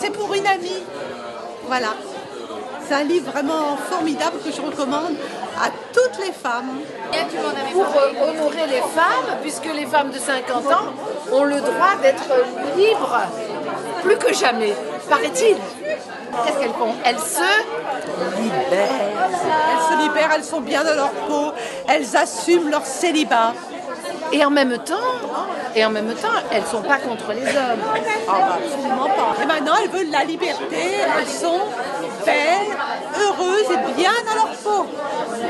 c'est pour une amie. Voilà. C'est un livre vraiment formidable que je recommande à toutes les femmes. Pour honorer les femmes, puisque les femmes de 50 ans ont le droit d'être libres, plus que jamais, paraît-il. Qu'est-ce qu'elles font? Elles se libèrent. Elles se libèrent, elles sont bien dans leur peau, elles assument leur célibat. Et en même temps, elles ne sont pas contre les hommes. Absolument pas. Et maintenant, elles veulent la liberté, elles sont belles, heureuses et bien dans leur peau.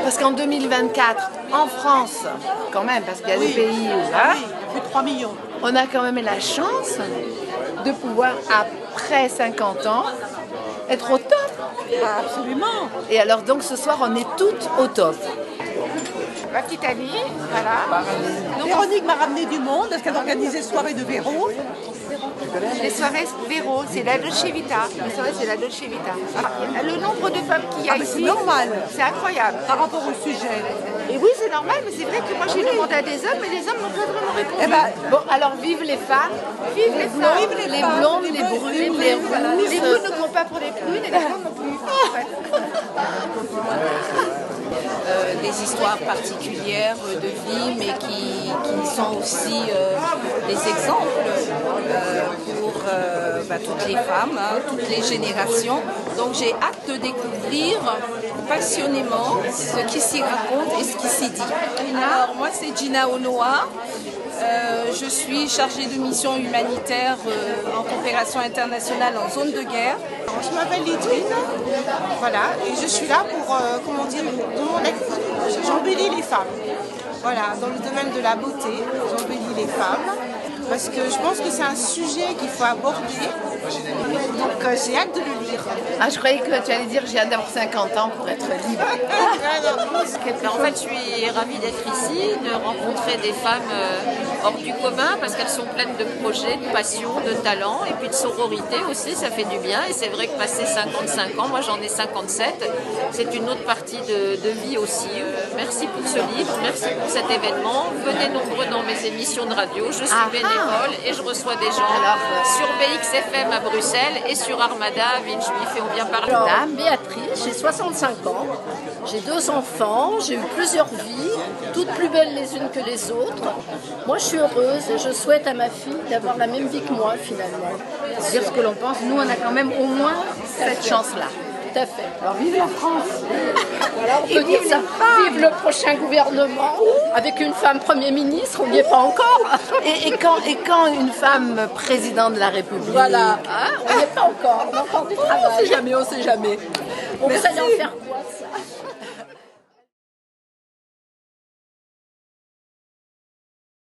Parce qu'en 2024, en France, quand même, parce qu'il y a des pays où plus de 3 millions. On a quand même la chance de pouvoir, après 50 ans, être au top. Absolument. Et alors donc ce soir, on est toutes au top. Ma petite amie, voilà. Véronique m'a ramené du monde parce qu'elle organisait soirée de Véro. Les soirées Véro, c'est la Dolce Vita. Les soirées, c'est la Dolce Vita. Le nombre de femmes qu'il y a ici, c'est normal c'est incroyable. par rapport au sujet. Et oui, c'est normal, mais c'est vrai que moi j'ai demandé à des hommes, mais les hommes n'ont pas vraiment répondu. Bon, alors vive les femmes, Vive les femmes, les blondes, les brunes, les rousses. les brunes ne comptent pas pour les prunes et les blondes non plus. Des histoires particulières de vie, mais qui sont aussi des exemples pour toutes les femmes, toutes les générations. Donc j'ai hâte de découvrir passionnément ce qui s'y raconte et ce qui s'y dit. Alors moi c'est Gina Onoa. Je suis chargée de mission humanitaire en coopération internationale en zone de guerre. Je m'appelle Lidwine, voilà, et je suis là pour, j'embellis les femmes. Voilà, dans le domaine de la beauté, j'embellis les femmes, parce que je pense que c'est un sujet qu'il faut aborder, donc j'ai hâte de le lire. Ah, je croyais que tu allais dire j'ai hâte d'avoir 50 ans pour être libre. En fait, je suis ravie d'être ici, de rencontrer des femmes hors du commun parce qu'elles sont pleines de projets, de passion, de talent et puis de sororité aussi, ça fait du bien. Et c'est vrai que passer 55 ans, moi j'en ai 57, c'est une autre partie de vie aussi. Merci pour ce livre, merci pour cet événement. Venez nombreux dans mes émissions de radio, je suis bénévole et je reçois des gens sur BXFM à Bruxelles et sur Armada à Villejuif et on vient parler. Madame Béatrice, j'ai 65 ans, j'ai 2 enfants, j'ai eu plusieurs vies, toutes plus belles les unes que les autres. Moi je suis heureuse et je souhaite à ma fille d'avoir la même vie que moi finalement. Dire ce que l'on pense, nous on a quand même au moins cette chance-là. Tout à fait. Alors vive la France. Voilà, on peut dire ça. Vive le prochain gouvernement avec une femme Premier ministre, on n'y est pas encore. Et quand une femme présidente de la République. Voilà, on n'y est pas encore, on a encore du travail. On sait jamais. On vous allez en faire quoi ça?